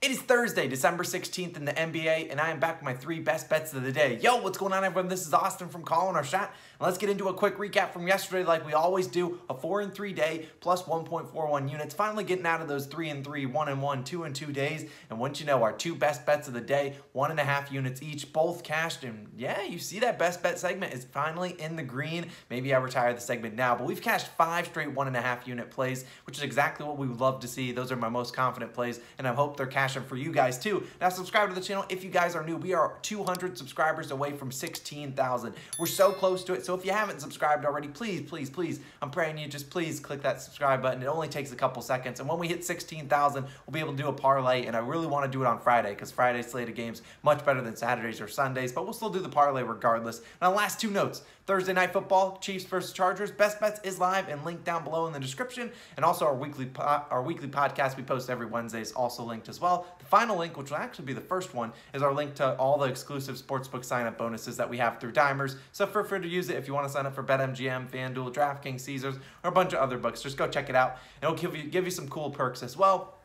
It is Thursday, December 16th in the NBA, and I am back with my 3 best bets of the day. Yo, what's going on, everyone? This is Austin from Calling Our Shot, and let's get into a quick recap from yesterday like we always do. A 4-3 day, plus 1.41 units. Finally getting out of those 3-3, 1-1, 2-2 days, and once you know, our 2 best bets of the day, 1.5 units each, both cashed, and yeah, you see that best bet segment is finally in the green. Maybe I retire the segment now, but we've cashed 5 straight 1.5 unit plays, which is exactly what we would love to see. Those are my most confident plays, and I hope they're cashing for you guys too. Now subscribe to the channel if you guys are new. We are 200 subscribers away from 16,000. We're so close to it, so if you haven't subscribed already, please, I'm praying you just please click that subscribe button. It only takes a couple seconds, and when we hit 16,000, we'll be able to do a parlay, and I really want to do it on Friday because Friday's slate of games much better than Saturdays or Sundays, but we'll still do the parlay regardless. Now, last 2 notes. Thursday Night Football, Chiefs versus Chargers. Best Bets is live and linked down below in the description. And also our weekly podcast we post every Wednesday is also linked as well. The final link, which will actually be the first one, is our link to all the exclusive sportsbook sign-up bonuses that we have through Dimers. So feel free to use it if you want to sign up for BetMGM, FanDuel, DraftKings, Caesars, or a bunch of other books. Just go check it out. It'll give you some cool perks as well.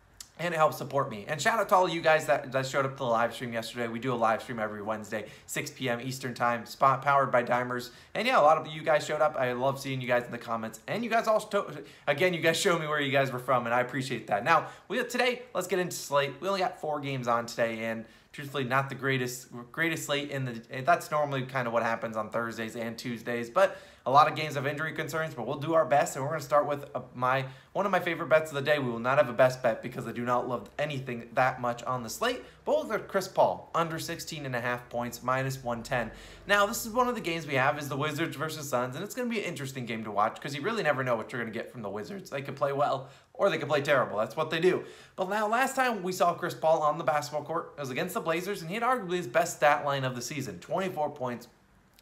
And it helps support me. And shout out to all of you guys that showed up to the live stream yesterday. We do a live stream every Wednesday, 6 p.m. Eastern time, powered by Dimers. And yeah, a lot of you guys showed up. I love seeing you guys in the comments. And you guys also, again, you guys showed me where you guys were from, and I appreciate that. Now, today, let's get into slate. We only got 4 games on today, and truthfully, not the greatest slate in the. That's normally kind of what happens on Thursdays and Tuesdays, but a lot of games have injury concerns. But we'll do our best, and we're going to start with one of my favorite bets of the day. We will not have a best bet because I do not love anything that much on the slate. But we'll look at Chris Paul under 16.5 points, minus 110. Now, this is one of the games we have is the Wizards versus Suns, and it's going to be an interesting game to watch because you really never know what you're going to get from the Wizards. They could play well, or they could play terrible. That's what they do. But now, last time we saw Chris Paul on the basketball court, it was against the Blazers, and he had arguably his best stat line of the season. 24 points,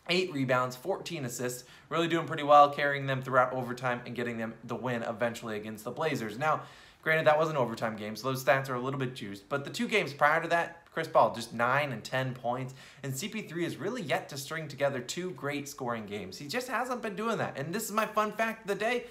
8 rebounds, 14 assists, really doing pretty well, carrying them throughout overtime and getting them the win eventually against the Blazers. Now, granted, that was an overtime game, so those stats are a little bit juiced. But the 2 games prior to that, Chris Paul, just 9 and 10 points. And CP3 has really yet to string together 2 great scoring games. He just hasn't been doing that. And this is my fun fact of the day.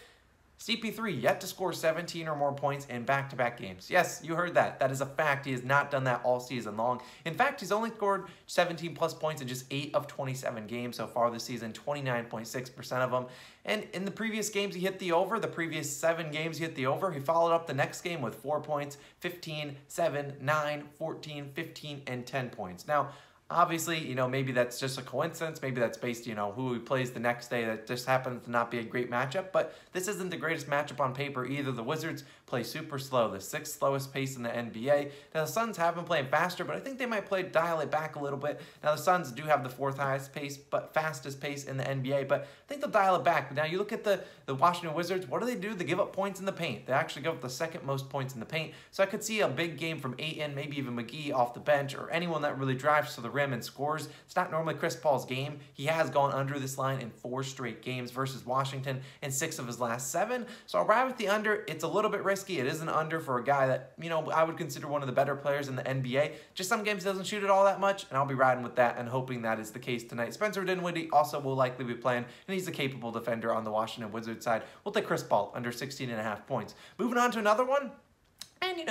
CP3 yet to score 17 or more points in back-to-back games. Yes, you heard that. That is a fact. He has not done that all season long. In fact, he's only scored 17-plus points in just 8 of 27 games so far this season, 29.6% of them. And in the previous games, he hit the over. The previous 7 games, he hit the over. He followed up the next game with 4 points, 15, 7, 9, 14, 15, and 10 points. Now, obviously, maybe that's just a coincidence. Maybe that's based, who he plays the next day. That just happens to not be a great matchup. But this isn't the greatest matchup on paper either. The Wizards play super slow, the 6th slowest pace in the NBA. Now, the Suns have been playing faster, but I think they might dial it back a little bit. Now, the Suns do have the 4th highest pace, but fastest pace in the NBA. But I think they'll dial it back. But now, you look at the Washington Wizards. What do? They give up points in the paint. They actually give up the 2nd most points in the paint. So I could see a big game from Ayton, maybe even McGee off the bench, or anyone that really drives to the rim and scores. It's not normally Chris Paul's game. He has gone under this line in 4 straight games versus Washington in 6 of his last 7. So I'll ride with the under. It's a little bit risky. It is an under for a guy that, I would consider one of the better players in the NBA. Just some games he doesn't shoot it all that much, and I'll be riding with that and hoping that is the case tonight. Spencer Dinwiddie also will likely be playing, and he's a capable defender on the Washington Wizards side. We'll take Chris Paul under 16.5 points. Moving on to another one. And, we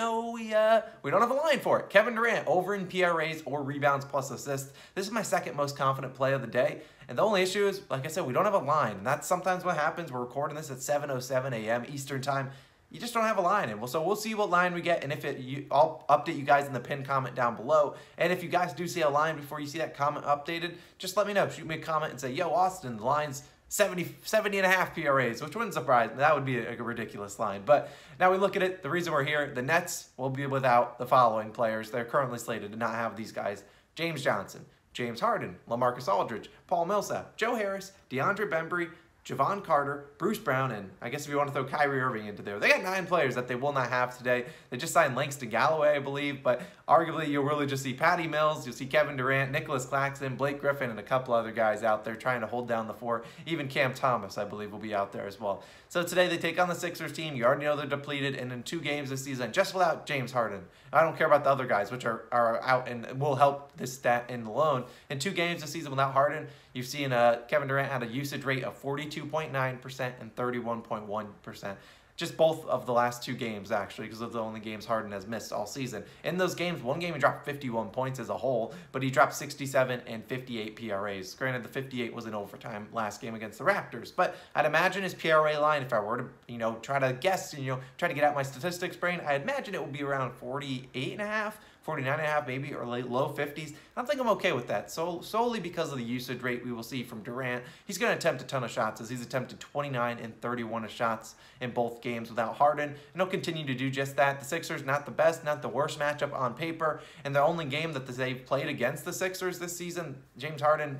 don't have a line for it. Kevin Durant over in PRAs or rebounds plus assists. This is my 2nd most confident play of the day. And the only issue is, like I said, we don't have a line. And that's sometimes what happens. We're recording this at 7:07 a.m. Eastern time. You just don't have a line. And so we'll see what line we get. And if I'll update you guys in the pinned comment down below. And if you guys do see a line before you see that comment updated, just let me know. Shoot me a comment and say, yo, Austin, the line's 70.5 PRAs, which wouldn't surprise me. That would be a ridiculous line. But now we look at it. The reason we're here, the Nets will be without the following players. They're currently slated to not have these guys. James Johnson, James Harden, LaMarcus Aldridge, Paul Millsap, Joe Harris, DeAndre Bembry, Javon Carter, Bruce Brown, and I guess if you want to throw Kyrie Irving into there. They got 9 players that they will not have today. They just signed Langston Galloway, I believe, but arguably you'll really just see Patty Mills, you'll see Kevin Durant, Nicholas Claxton, Blake Griffin, and a couple other guys out there trying to hold down the 4. Even Cam Thomas, I believe, will be out there as well. So today they take on the Sixers team. You already know they're depleted, and in 2 games this season, just without James Harden. I don't care about the other guys, which are out and will help this stat in alone. In 2 games this season without Harden, you've seen Kevin Durant had a usage rate of 42.9% and 31.1%. Just both of the last 2 games, actually, because of the only games Harden has missed all season. In those games, one game he dropped 51 points as a whole, but he dropped 67 and 58 PRAs. Granted, the 58 was in overtime last game against the Raptors, but I'd imagine his PRA line, if I were to, try to guess, try to get out my statistics brain, I'd imagine it would be around 48.5, 49.5 maybe, or low 50s. I think I'm okay with that. So solely because of the usage rate we will see from Durant. He's going to attempt a ton of shots, as he's attempted 29 and 31 shots in both games without Harden, and he'll continue to do just that. The Sixers, not the best, not the worst matchup on paper, and the only game that they've played against the Sixers this season, Kevin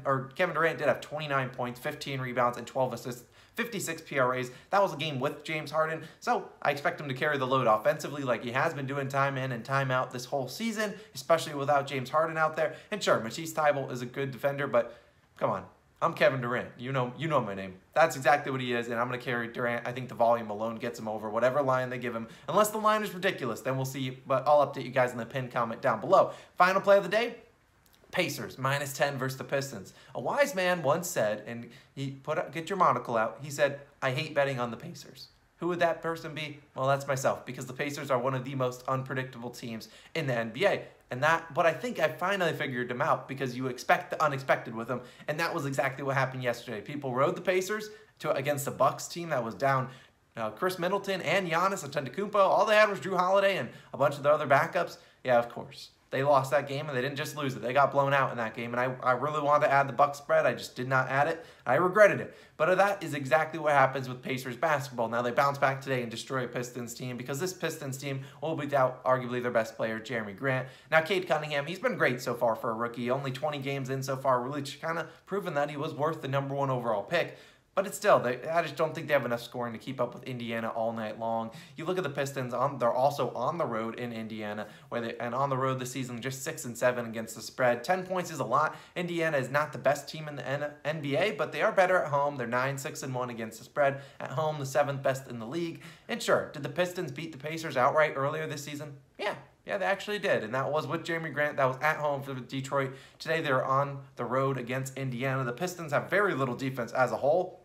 Durant did have 29 points, 15 rebounds, and 12 assists, 56 PRAs. That was a game with James Harden, so I expect him to carry the load offensively like he has been doing time in and time out this whole season, especially without James Harden out there. And sure, Matisse Thybulle is a good defender, but come on. I'm Kevin Durant. You know my name. That's exactly what he is, and I'm going to carry Durant. I think the volume alone gets him over whatever line they give him. Unless the line is ridiculous, then we'll see, but I'll update you guys in the pinned comment down below. Final play of the day, Pacers, -10 versus the Pistons. A wise man once said, and get your monocle out, he said, I hate betting on the Pacers. Who would that person be? Well, that's myself, because the Pacers are one of the most unpredictable teams in the NBA. But I think I finally figured them out, because you expect the unexpected with them, and that was exactly what happened yesterday. People rode the Pacers against a Bucks team that was down Chris Middleton and Giannis Antetokounmpo. All they had was Drew Holiday and a bunch of the other backups. Yeah, of course. They lost that game, and they didn't just lose it. They got blown out in that game, and I really wanted to add the Bucks spread. I just did not add it. I regretted it. But that is exactly what happens with Pacers basketball. Now, they bounce back today and destroy a Pistons team, because this Pistons team will be without arguably their best player, Jeremy Grant. Now, Cade Cunningham, he's been great so far for a rookie. Only 20 games in so far, really kind of proven that he was worth the #1 overall pick. But it's still, I just don't think they have enough scoring to keep up with Indiana all night long. You look at the Pistons, they're also on the road in Indiana, and on the road this season, just 6-7 against the spread. 10 points is a lot. Indiana is not the best team in the NBA, but they are better at home. They're 9-6-1 against the spread. At home, the 7th best in the league. And sure, did the Pistons beat the Pacers outright earlier this season? Yeah, they actually did, and that was with Jeremy Grant. That was at home for Detroit. Today, they're on the road against Indiana. The Pistons have very little defense as a whole.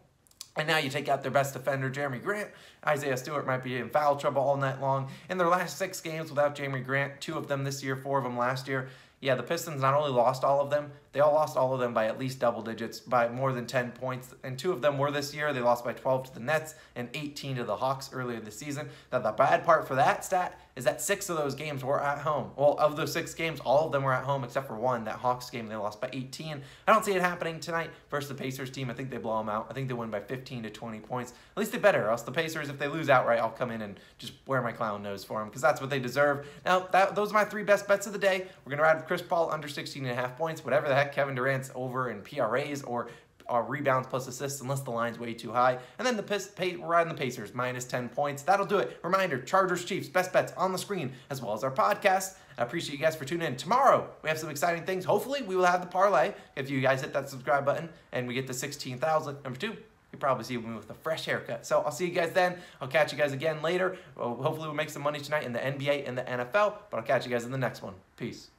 And now you take out their best defender, Jeremy Grant. Isaiah Stewart might be in foul trouble all night long. In their last 6 games without Jeremy Grant, 2 of them this year, 4 of them last year, yeah, the Pistons not only lost all of them, they all lost all of them by at least double digits, by more than 10 points. And 2 of them were this year. They lost by 12 to the Nets and 18 to the Hawks earlier this season. Now, the bad part for that stat is that 6 of those games were at home. Well, of those 6 games, all of them were at home except for 1, that Hawks game. They lost by 18. I don't see it happening tonight versus the Pacers team. I think they blow them out. I think they win by 15 to 20 points. At least they better, or else the Pacers, if they lose outright, I'll come in and just wear my clown nose for them, because that's what they deserve. Now, those are my 3 best bets of the day. We're going to ride Chris Paul under 16.5 points, whatever the heck Kevin Durant's over in PRAs or rebounds plus assists, unless the line's way too high. And then we're riding the Pacers, -10 points. That'll do it. Reminder, Chargers, Chiefs, best bets on the screen, as well as our podcast. I appreciate you guys for tuning in. Tomorrow, we have some exciting things. Hopefully, we will have the parlay if you guys hit that subscribe button and we get to 16,000. Number 2, you probably see me with a fresh haircut. So I'll see you guys then. I'll catch you guys again later. Hopefully, we'll make some money tonight in the NBA and the NFL, but I'll catch you guys in the next one. Peace.